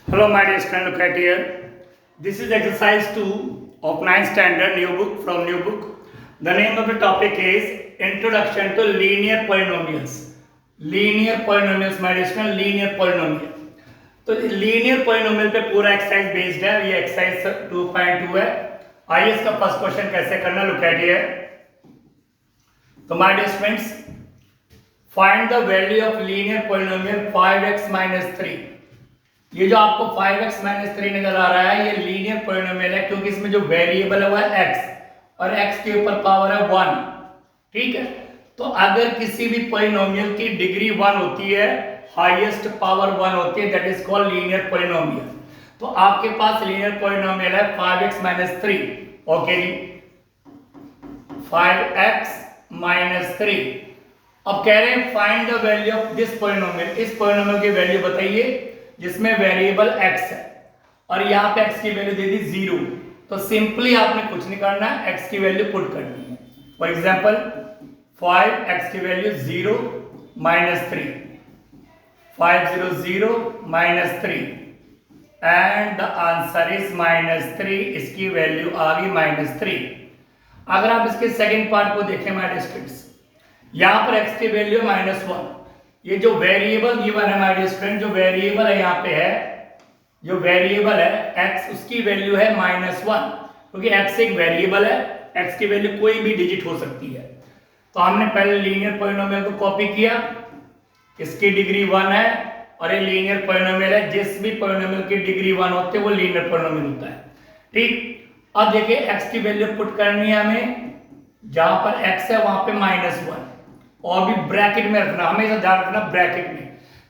Hello, my dear student. Look at here. This is exercise 2 of 9th standard, new book from new book. The name of the topic is Introduction to Linear Polynomials. Linear polynomials, my dear student, linear polynomial. तो linear polynomial पे पूरा exercise based है. ये exercise 2.2 है. आइए इसका first question कैसे करना, लुक एट हियर. तो my dear students, find the value of linear polynomial 5x - 3. ये जो आपको 5x - 3 नजर आ रहा है, ये लीनियर पोलिनोमियल है क्योंकि इसमें जो वेरिएबल है वो है x और x के ऊपर पावर है 1. ठीक है. तो अगर किसी भी पोलिनोमियल की डिग्री 1 होती है, हाईएस्ट पावर 1 होती है, that is called linear polynomial. तो आपके पास लीनियर पोलिनोमियल है 5x - 3. ओके जी, 5x - 3. अब कह रहे हैं find the value of this polynomial. इस पोलिनोमियल की वैल्यू बताइए जिसमें वेरिएबल x है और यहाँ पे x की वैल्यू दे दी 0. तो सिंपली आपने कुछ नहीं करना है, x की वैल्यू पुट करनी है. फॉर एग्जांपल 5x की value 0 - 3, 500 - 3 and the answer is -3. इसकी वैल्यू आ गई -3. अगर आप इसके सेकंड पार्ट को देखें माय डियर स्टूडेंट्स, यहाँ पर x की वैल्यू -1. ये जो वेरिएबल गिवन है माय डियर स्टूडेंट, जो वेरिएबल है यहाँ पे है, जो वेरिएबल है x, उसकी वैल्यू है -1 क्योंकि x एक वेरिएबल है. x की वैल्यू कोई भी डिजिट हो सकती है. तो हमने पहले लीनियर पोलिनोमियल को कॉपी किया, इसकी डिग्री 1 है और ये लीनियर पोलिनोमियल है. जिस भी पोलिनोमियल की डिग्री 1 होती है वो लीनियर पोलिनोमियल होता है. ठीक. अब देखिए x की वैल्यू पुट करनी है हमें, जहां पर x है वहां पे -1 और भी ब्रैकेट में रखना, हमेशा ध्यान रखना ब्रैकेट में.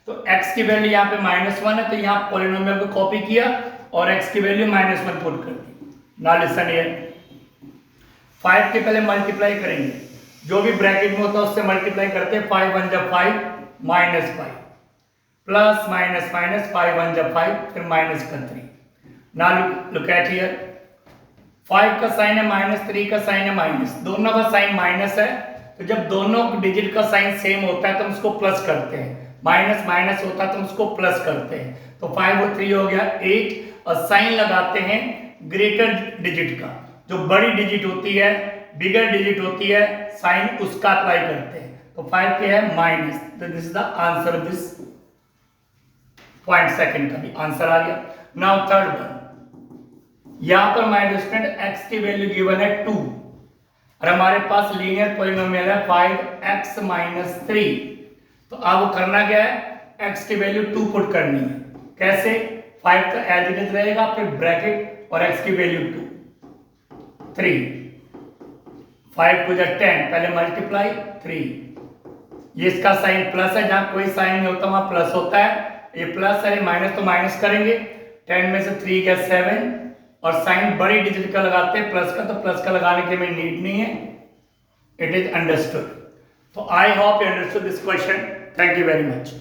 तो x की वैल्यू यहाँ पे -1 है, तो यहाँ पोलिनोमियल को कॉपी किया और x की वैल्यू -1 पुट कर दी. नाउ लिसन हियर, 5 के पहले मल्टीप्लाई करेंगे, जो भी ब्रैकेट में होता है उससे मल्टीप्लाई करते हैं. 5 1 जब 5 -5 प्लस माइनस माइनस 5 1 जब 5 फिर माइनस का 3. नाउ लुक एट हियर, 5 का साइन है -3 का साइन है माइनस, दोनों का साइन माइनस है. तो जब दोनों डिजिट का साइन सेम होता है तो हम उसको प्लस करते हैं. माइनस माइनस होता है तो हम उसको प्लस करते हैं. तो 5 और 3 हो गया 8 और साइन लगाते हैं ग्रेटर डिजिट का. जो बड़ी डिजिट होती है, बिगर डिजिट होती है, साइन उसका अप्लाई करते हैं. तो 5 पे है माइनस. तो this is the answer of this point. Second का भी आंसर आ गया. नाउ थर्ड वन, यहां पर माय डियर स्टूडेंट x की वैल्यू गिवन है 2 और हमारे पास लीनियर पोलिनोमियल है 5x - 3. तो अब करना क्या है, x की वैल्यू 2 पुट करनी है. कैसे? 5 का एज इट इज रहेगा, फिर ब्रैकेट और x की वैल्यू 2 3, 5 को 10, पहले मल्टीप्लाई 3. ये इसका साइन प्लस है, जहां कोई साइन नहीं होता वहां प्लस होता है. ये प्लस है, माइनस तो माइनस करेंगे. 10 में से 3 गया 7 और साइन बड़ी डिजिट का लगाते हैं प्लस का, तो प्लस का लगाने की हमें नीड नहीं है. It is understood. तो I hope you understood this question. Thank you very much.